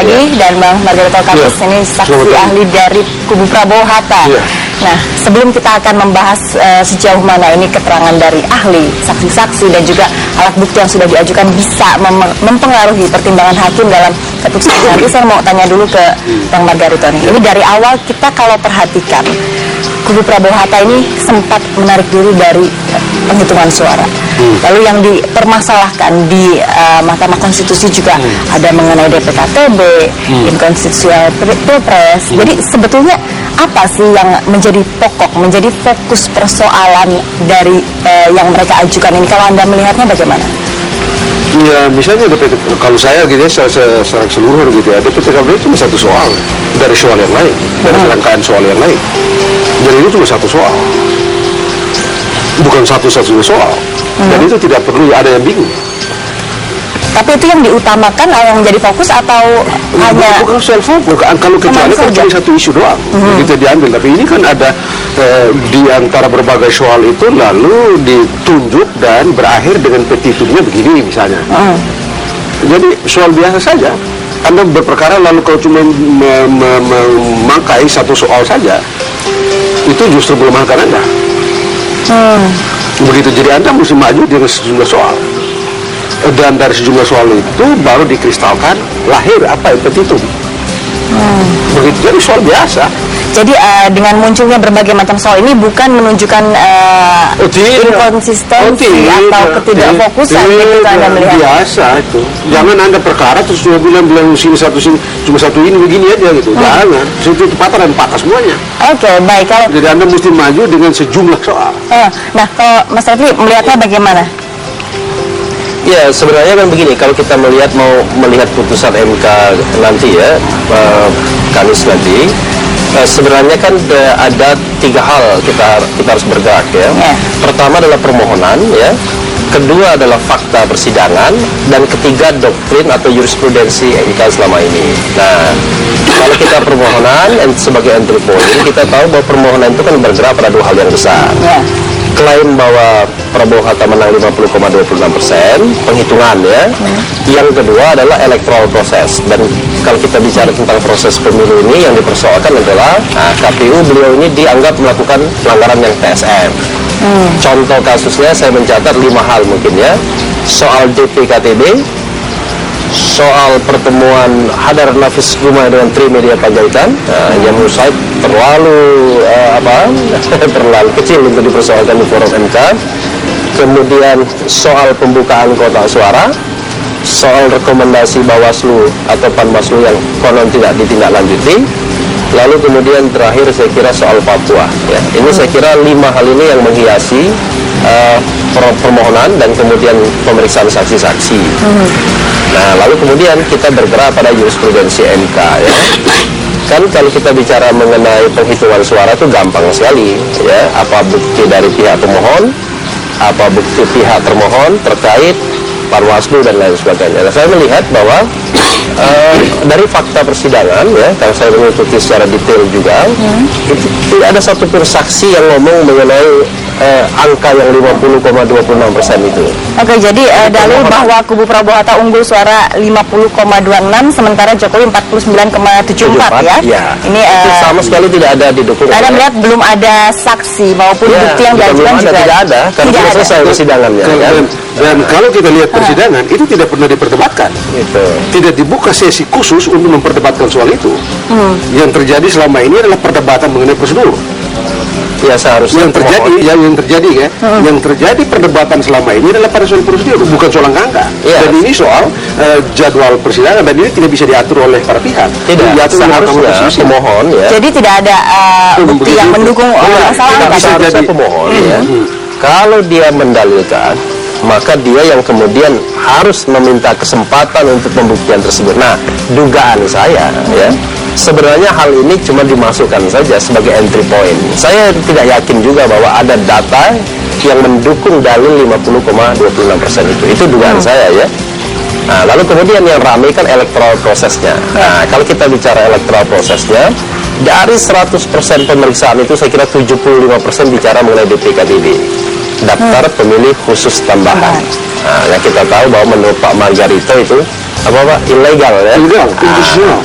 Adi dan Bang Margarito Kamis, ini saksi ahli dari kubu Prabowo Hatta. Nah, sebelum kita akan membahas sejauh mana ini keterangan dari ahli, saksi-saksi dan juga alat bukti yang sudah diajukan bisa mempengaruhi pertimbangan hakim dalam keputusan nanti, saya mau tanya dulu ke Bang Margarito nih. Ini dari awal kita kalau perhatikan kubu Prabowo Hatta ini sempat menarik diri dari penghitungan suara. Lalu yang dipermasalahkan di Mahkamah Konstitusi juga ada mengenai DPKTB, inkonstitusional Pilpres. Jadi sebetulnya apa sih yang menjadi pokok, menjadi fokus persoalan dari yang mereka ajukan ini? Kalau Anda melihatnya bagaimana? Ya, misalnya kalau saya gitu ya, secara keseluruhan gitu ya, DPKTB itu cuma satu soal dari soal yang lain, dari rangkaian soal yang lain. Jadi itu cuma satu soal, bukan satu-satunya soal. Dan itu tidak perlu ada yang bingung. Tapi itu yang diutamakan, yang menjadi fokus atau hanya... Bukan soal fokus, kalau kecuali kan cuma satu isu doang kita diambil. Tapi ini kan ada di antara berbagai soal itu lalu ditunjuk dan berakhir dengan petitumnya begini misalnya. Jadi soal biasa saja. Anda berperkara lalu kalau cuma memakai satu soal saja, itu justru melemahkan Anda. Begitu, jadi Anda mesti maju dengan sejumlah soal. Dan dari sejumlah soal itu baru dikristalkan lahir apa itu petitum. Begitu, jadi soal biasa. Jadi dengan munculnya berbagai macam soal ini bukan menunjukkan inkonsistensi atau ketidakfokusan itu Anda melihat. Biasa itu. Jangan Anda perkara terus cuma bilang sini satu sini, cuma satu ini begini aja gitu. Jangan. Situ patah dan patah semuanya. Oke, baik. Kalau jadi Anda mesti maju dengan sejumlah soal. Nah, kalau Mas Refli melihatnya bagaimana? Ya, sebenarnya kan begini, kalau kita melihat putusan MK nanti ya, Kamis nanti, sebenarnya kan ada tiga hal kita harus bergerak ya. Pertama adalah permohonan ya, kedua adalah fakta persidangan, dan ketiga doktrin atau jurisprudensi MK selama ini. Nah, kalau kita permohonan sebagai entry point, kita tahu bahwa permohonan itu kan bergerak pada dua hal yang besar. Klaim bahwa Prabowo Hatta menang 50,26%, penghitungan ya. Yang kedua adalah electoral proses. Dan kalau kita bicara tentang proses pemilu ini, yang dipersoalkan adalah KPU beliau ini dianggap melakukan pelanggaran yang TSM. Contoh kasusnya saya mencatat 5 hal mungkin ya. Soal DPKTB, soal pertemuan Hadar Nafis Guma dengan Trimedia Panjaitan, yang menurut saya terlalu terlalu kecil untuk dipersoalkan di forum MK. Kemudian soal pembukaan kotak suara, soal rekomendasi Bawaslu atau Panwaslu yang konon tidak ditindaklanjuti. Lalu kemudian terakhir saya kira soal Papua ya. Ini saya kira 5 hal ini yang menghiasi permohonan dan kemudian pemeriksaan saksi-saksi. Nah, lalu kemudian kita bergerak pada jurisprudensi MK ya. Kan kalau kita bicara mengenai penghitungan suara itu gampang sekali ya, apa bukti dari pihak pemohon, apa bukti pihak termohon terkait Panwaslu dan lain sebagainya. Nah, saya melihat bahwa dari fakta persidangan ya, karena saya mengikuti secara detail juga, itu tidak ada satupun saksi yang ngomong mengenai angka yang 50,26% itu. Oke, jadi dalil bahwa kubu Prabowo Hatta unggul suara 50,26, sementara Jokowi 49,74 ya. Ini itu sama sekali tidak ada didukung. Anda melihat belum ada saksi maupun bukti yang diajukan juga tidak ada, karena tidak selesai persidangannya. Dan kalau kita lihat persidangan itu tidak pernah diperdebatkan. Tidak dibuka sesi khusus untuk memperdebatkan soal itu. Yang terjadi selama ini adalah perdebatan mengenai prosedur. Ya, seharusnya yang terjadi perdebatan selama ini adalah pada soal prosedur, bukan soal angka. Dan ini soal jadwal persidangan, dan ini tidak bisa diatur oleh para pihak. Tidak, seharusnya pemohon ya. Jadi tidak ada bukti yang mendukung masalah angka. Seharusnya pemohon ya. Kalau dia mendalilkan, maka dia yang kemudian harus meminta kesempatan untuk pembuktian tersebut. Nah, dugaan saya ya, sebenarnya hal ini cuma dimasukkan saja sebagai entry point. Saya tidak yakin juga bahwa ada data yang mendukung dalil 50,26% itu. Itu dugaan saya ya. Nah, lalu kemudian yang ramai kan electoral prosesnya. Nah, kalau kita bicara electoral prosesnya, dari 100% pemeriksaan itu saya kira 75% bicara mengenai DPKTB, daftar pemilih khusus tambahan. Nah, yang kita tahu bahwa menurut Pak Margarito itu ilegal ya. Ilegal, inkonstitusional.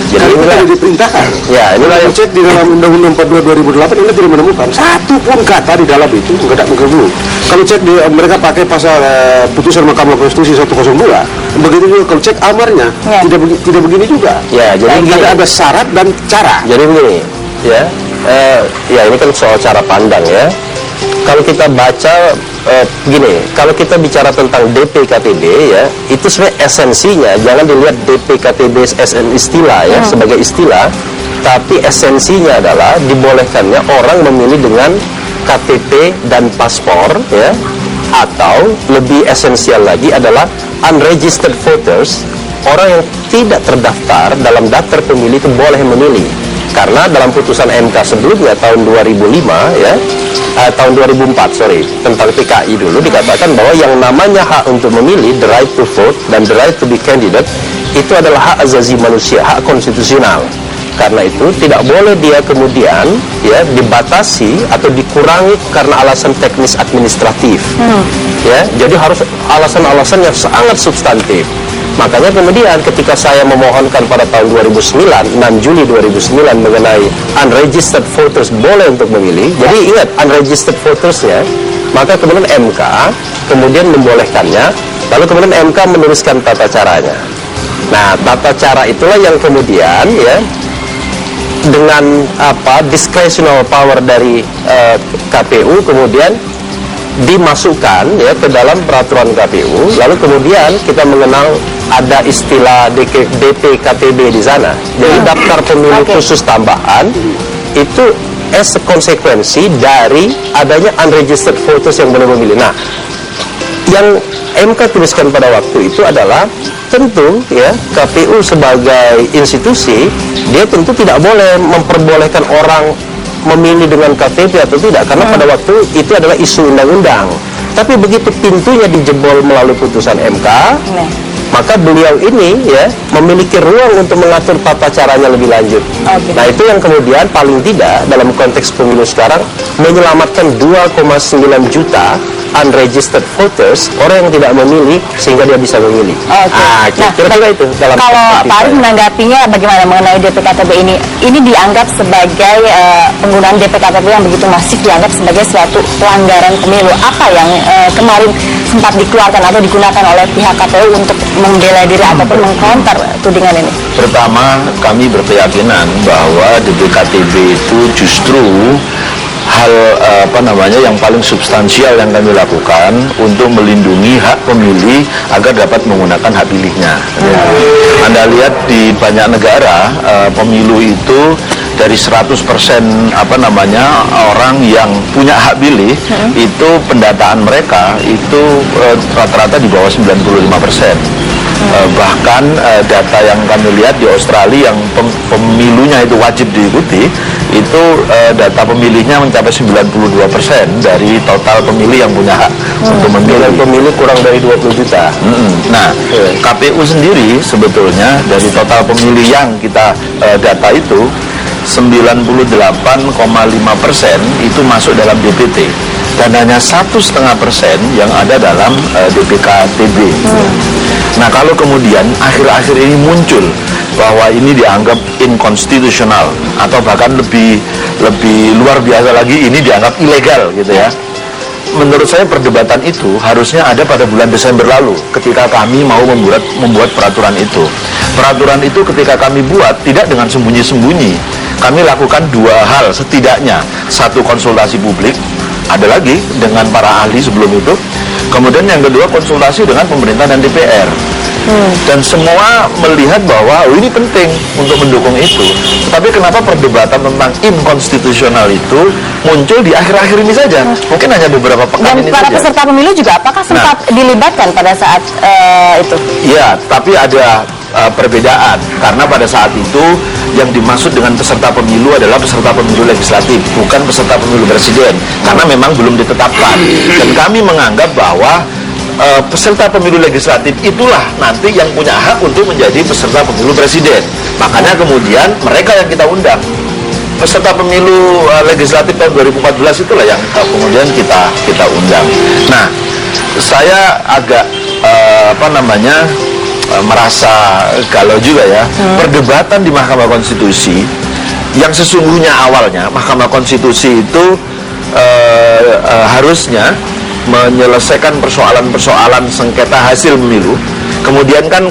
Jadi Karena itu tidak diperintahkan. Ya, inilah yang cek di dalam Undang-Undang 42 2008 Anda tidak menemukan satu pun kata di dalam itu nggak ada mengganggu. Kalau cek di mereka pakai pasal putusan Mahkamah Konstitusi 102, begitu juga kalau cek amarnya tidak begini juga. Ya, jadi ada syarat dan cara. Jadi begini, ya, ya ini kan soal cara pandang ya. Kalau kita baca begini, kalau kita bicara tentang DPKTB ya, itu sebenarnya esensinya jangan dilihat DPKTB istilah ya sebagai istilah, tapi esensinya adalah dibolehkannya orang memilih dengan KTP dan paspor ya, atau lebih esensial lagi adalah unregistered voters, orang yang tidak terdaftar dalam daftar pemilih itu boleh memilih. Karena dalam putusan MK sebelumnya tahun 2005 ya, tahun 2004 tentang PKI dulu dikatakan bahwa yang namanya hak untuk memilih, the right to vote dan the right to be candidate, itu adalah hak asasi manusia, hak konstitusional. Karena itu tidak boleh dia kemudian ya dibatasi atau dikurangi karena alasan teknis administratif. Ya, jadi harus alasan-alasan yang sangat substantif. Makanya kemudian ketika saya memohonkan pada tahun 2009, 6 Juli 2009 mengenai unregistered voters boleh untuk memilih. Jadi ingat unregistered votersnya, maka kemudian MK kemudian membolehkannya, lalu kemudian MK menuliskan tata caranya. Nah, tata cara itulah yang kemudian ya dengan discretional power dari KPU kemudian dimasukkan ya ke dalam peraturan KPU, lalu kemudian kita mengenal ada istilah DPKTB di sana. Jadi daftar pemilih khusus tambahan itu konsekuensi dari adanya unregistered voters yang boleh memilih. Nah, yang MK tuliskan pada waktu itu adalah tentu ya KPU sebagai institusi dia tentu tidak boleh memperbolehkan orang memilih dengan KTP atau tidak, karena pada waktu itu adalah isu undang-undang. Tapi begitu pintunya dijebol melalui putusan MK, maka beliau ini ya memiliki ruang untuk mengatur tata caranya lebih lanjut. Nah, itu yang kemudian paling tidak dalam konteks pemilu sekarang menyelamatkan 2,9 juta unregistered voters, orang yang tidak memilih sehingga dia bisa memilih. Kira-kira itu dalam kalau Pak Arief menanggapinya bagaimana mengenai DPKTB ini? Ini dianggap sebagai penggunaan DPKTB yang begitu masif, dianggap sebagai suatu pelanggaran pemilu. Apa yang kemarin sempat dikeluarkan atau digunakan oleh pihak KPU untuk membela diri ataupun mengcounter tudingan ini? Pertama, kami berkeyakinan bahwa DPKTB itu justru hal yang paling substansial yang kami lakukan untuk melindungi hak pemilih agar dapat menggunakan hak pilihnya. Anda lihat di banyak negara pemilu itu dari 100% orang yang punya hak pilih itu pendataan mereka itu rata-rata di bawah 95%. Bahkan data yang kami lihat di Australia yang pemilunya itu wajib diikuti, itu data pemilihnya mencapai 92% dari total pemilih yang punya hak untuk memilih. Pemilih kurang dari 20 juta. Nah, KPU sendiri sebetulnya dari total pemilih yang kita data itu 98,5% itu masuk dalam DPT dan hanya 1,5% yang ada dalam DPKTB. Nah, kalau kemudian akhir-akhir ini muncul bahwa ini dianggap inkonstitusional atau bahkan lebih luar biasa lagi ini dianggap ilegal gitu ya. Menurut saya perdebatan itu harusnya ada pada bulan Desember lalu ketika kami mau membuat peraturan itu. Peraturan itu ketika kami buat tidak dengan sembunyi-sembunyi. Kami lakukan dua hal setidaknya. Satu, konsultasi publik, ada lagi dengan para ahli sebelum itu. Kemudian yang kedua, konsultasi dengan pemerintah dan DPR. Dan semua melihat bahwa ini penting untuk mendukung itu. Tapi kenapa perdebatan tentang inkonstitusional itu muncul di akhir-akhir ini saja? Mungkin hanya beberapa pekan ini saja. Dan para peserta pemilu juga apakah sempat dilibatkan pada saat itu? Ya, tapi ada perbedaan karena pada saat itu yang dimaksud dengan peserta pemilu adalah peserta pemilu legislatif, bukan peserta pemilu presiden, karena memang belum ditetapkan. Dan kami menganggap bahwa peserta pemilu legislatif itulah nanti yang punya hak untuk menjadi peserta pemilu presiden. Makanya kemudian mereka yang kita undang. Peserta pemilu legislatif tahun 2014 itulah yang kemudian kita undang. Nah, saya agak merasa galau juga ya. Perdebatan di Mahkamah Konstitusi yang sesungguhnya awalnya Mahkamah Konstitusi itu harusnya menyelesaikan persoalan-persoalan sengketa hasil pemilu. Kemudian kan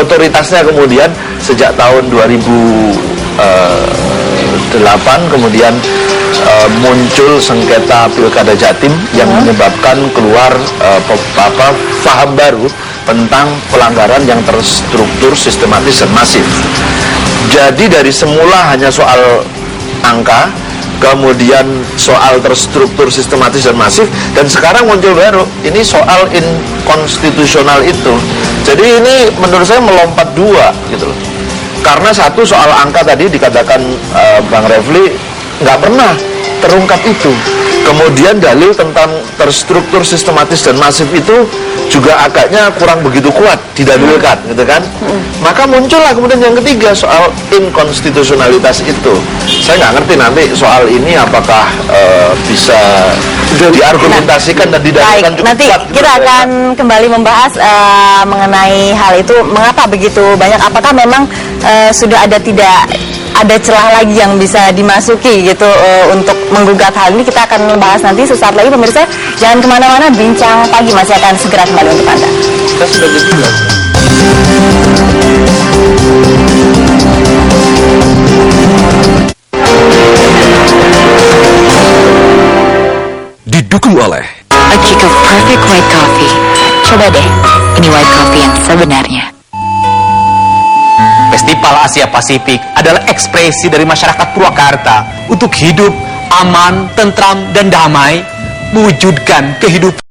otoritasnya kemudian sejak tahun 2008 kemudian muncul sengketa Pilkada Jatim yang menyebabkan keluar paham baru tentang pelanggaran yang terstruktur, sistematis dan masif. Jadi dari semula hanya soal angka, kemudian soal terstruktur, sistematis dan masif, dan sekarang muncul baru ini soal inkonstitusional itu. Jadi ini menurut saya melompat dua gitu loh. Karena satu soal angka tadi dikatakan Bang Refli nggak pernah terungkap itu. Kemudian dalil tentang terstruktur, sistematis dan masif itu juga agaknya kurang begitu kuat didalilkan, gitu kan? Maka muncullah kemudian yang ketiga soal inkonstitusionalitas itu. Saya nggak ngerti nanti soal ini apakah bisa diargumentasikan dan didalilkan cukup nanti kuat. Kita akan kembali membahas mengenai hal itu. Mengapa begitu banyak? Apakah memang sudah tidak ada celah lagi yang bisa dimasuki gitu untuk menggugat hal ini? Kita akan membahas nanti sesaat lagi, pemirsa. Jangan kemana-mana, Bincang Pagi masih akan segera kembali untuk Anda. Kita sudah dibilang. Didukung oleh A kick of perfect white coffee. Coba deh, ini white coffee yang sebenarnya. Festival Asia Pasifik adalah ekspresi dari masyarakat Purwakarta untuk hidup aman, tentram, dan damai, mewujudkan kehidupan